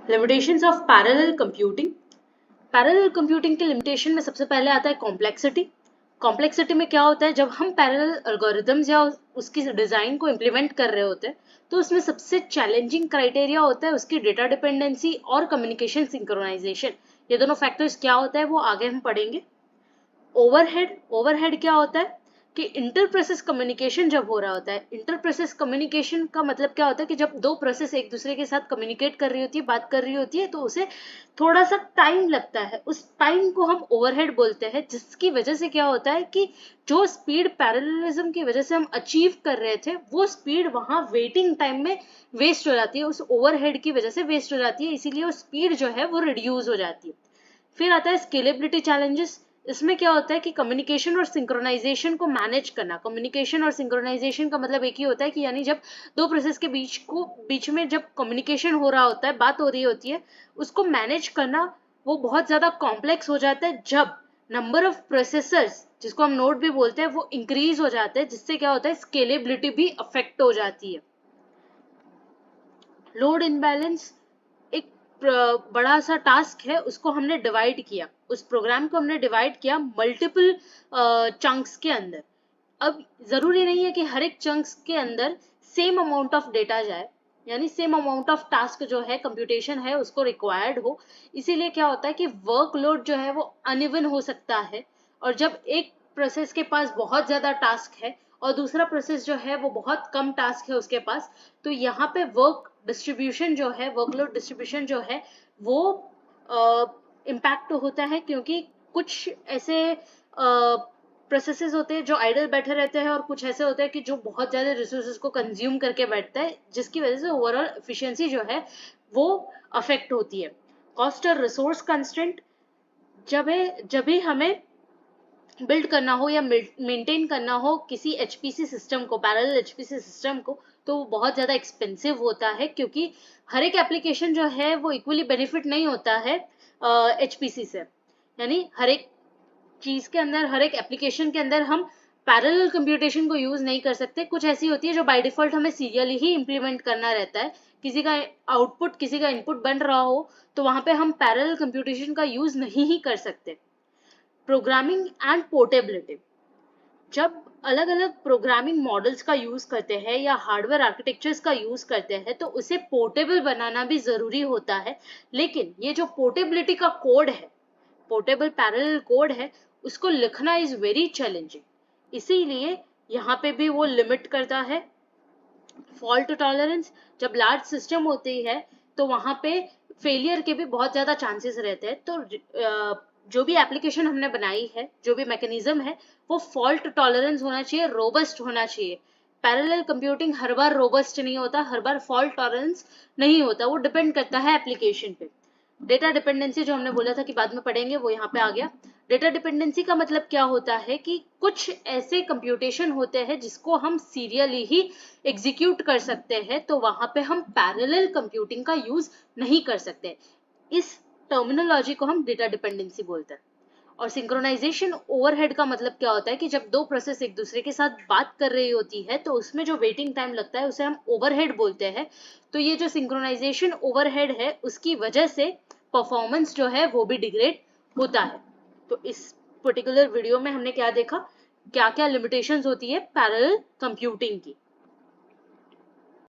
Limitations of parallel computing. Parallel computing के limitation में सबसे पहले आता है कॉम्प्लेक्सिटी। कॉम्प्लेक्सिटी में क्या होता है, जब हम पैरेलल एल्गोरिथम्स या उसकी डिजाइन को इम्प्लीमेंट कर रहे होते हैं तो उसमें सबसे चैलेंजिंग क्राइटेरिया होता है उसकी डेटा डिपेंडेंसी और कम्युनिकेशन सिंक्रोनाइजेशन। ये दोनों फैक्टर्स क्या होता है वो आगे हम पढ़ेंगे। ओवरहेड क्या होता है कि इंटर प्रोसेस कम्युनिकेशन जब हो रहा होता है, इंटर प्रोसेस कम्युनिकेशन का मतलब क्या होता है कि जब दो प्रोसेस एक दूसरे के साथ कम्युनिकेट कर रही होती है, बात कर रही होती है, तो उसे थोड़ा सा टाइम लगता है, उस टाइम को हम ओवरहेड बोलते हैं। जिसकी वजह से क्या होता है कि जो स्पीड पैरेललिज्म की वजह से हम अचीव कर रहे थे वो स्पीड वहां वेटिंग टाइम में वेस्ट हो जाती है, उस ओवरहेड की वजह से वेस्ट हो जाती है, इसीलिए वो स्पीड जो है वो रिड्यूस हो जाती है। फिर आता है स्केलेबिलिटी चैलेंजेस। इसमें क्या होता है कि कम्युनिकेशन और सिंक्रोनाइजेशन को मैनेज करना। कम्युनिकेशन और सिंक्रोनाइजेशन का मतलब एक ही होता है कि यानी जब दो प्रोसेस के बीच में जब कम्युनिकेशन हो रहा होता है, बात हो रही होती है, उसको मैनेज करना वो बहुत ज्यादा कॉम्प्लेक्स हो जाता है जब नंबर ऑफ प्रोसेसर्स, जिसको हम नोड भी बोलते हैं, वो इंक्रीज हो जाते हैं, जिससे क्या होता है स्केलेबिलिटी भी अफेक्ट हो जाती है। लोड इम्बैलेंस, एक बड़ा सा टास्क है, उसको हमने डिवाइड किया, उस प्रोग्राम को हमने डिवाइड किया मल्टीपल चंक्स के अंदर। अब जरूरी नहीं है कि हर एक चंक्स के अंदर सेम अमाउंट ऑफ डेटा जाए, यानी सेम अमाउंट ऑफ टास्क जो है कंप्यूटेशन है उसको रिक्वायर्ड हो। इसीलिए क्या होता है कि वर्कलोड जो है वो अनइवन हो सकता है। और जब एक प्रोसेस के पास बहुत ज्यादा टास्क है और दूसरा प्रोसेस जो है वो बहुत कम टास्क है उसके पास, तो यहाँ पे वर्क डिस्ट्रीब्यूशन जो है, वर्कलोड डिस्ट्रीब्यूशन जो है वो इम्पैक्ट होता है, क्योंकि कुछ ऐसे प्रोसेसेस होते हैं जो आइडल बैठे रहते हैं और कुछ ऐसे होते हैं कि जो बहुत ज्यादा रिसोर्सेज को कंज्यूम करके बैठता है, जिसकी वजह से ओवरऑल एफिशिएंसी जो है वो अफेक्ट होती है। कॉस्ट और रिसोर्स कंस्ट्रेंट, जब भी हमें बिल्ड करना हो या मेंटेन करना हो किसी एचपीसी सिस्टम को, पैरेलल एचपीसी सिस्टम को, तो वो बहुत ज्यादा एक्सपेंसिव होता है, क्योंकि हर एक एप्लीकेशन जो है वो इक्वली बेनिफिट नहीं होता है एचपीसी से। यानी हर एक चीज के अंदर, हर एक एप्लीकेशन के अंदर हम पैरेलल कंप्यूटेशन को यूज नहीं कर सकते। कुछ ऐसी होती है जो बाय डिफॉल्ट हमें सीरियली ही इंप्लीमेंट करना रहता है। किसी का आउटपुट, किसी का इनपुट बन रहा हो तो वहां पे हम पैरेलल कंप्यूटेशन का यूज नहीं ही कर सकते। प्रोग्रामिंग एंड पोर्टेबिलिटी, जब अलग अलग प्रोग्रामिंग मॉडल्स का यूज करते हैं या हार्डवेयर आर्किटेक्चर्स का यूज करते हैं तो उसे पोर्टेबल बनाना भी जरूरी होता है। लेकिन ये जो पोर्टेबिलिटी का कोड है, पोर्टेबल पैरेलल कोड है, उसको लिखना इज वेरी चैलेंजिंग। इसीलिए यहाँ पे भी वो लिमिट करता है। फॉल्ट टॉलरेंस, जब लार्ज सिस्टम होती है तो वहां पे फेलियर के भी बहुत ज्यादा चांसेस रहते हैं। तो जो भी एप्लीकेशन हमने बनाई है, जो भी मैकेनिज्म है, वो फॉल्ट टॉलरेंस होना चाहिए, रोबस्ट होना चाहिए। पैरेलल कंप्यूटिंग हर बार रोबस्ट नहीं होता, हर बार फॉल्ट टॉलरेंस नहीं होता, वो डिपेंड करता है एप्लीकेशन पे। डेटा डिपेंडेंसी जो हमने बोला था कि बाद में पढ़ेंगे, वो यहाँ पे आ गया। डेटा डिपेंडेंसी का मतलब क्या होता है कि कुछ ऐसे कंप्यूटेशन होते हैं जिसको हम सीरियली ही एग्जीक्यूट कर सकते हैं, तो वहां पे हम पैरेलल कंप्यूटिंग का यूज नहीं कर सकते। इस टर्मिनोलॉजी को हम डेटा डिपेंडेंसी बोलते हैं। और सिंक्रोनाइजेशन ओवरहेड का मतलब क्या होता है कि जब दो प्रोसेस एक दूसरे के साथ बात कर रही होती है तो उसमें जो वेटिंग टाइम लगता है उसे हम ओवरहेड बोलते हैं। तो ये जो सिंक्रोनाइजेशन ओवरहेड है उसकी वजह से परफॉर्मेंस जो है वो भी डिग्रेड होता है। तो इस पर्टिकुलर वीडियो में हमने क्या देखा, क्या क्या लिमिटेशंस होती है पैरेलल कंप्यूटिंग की।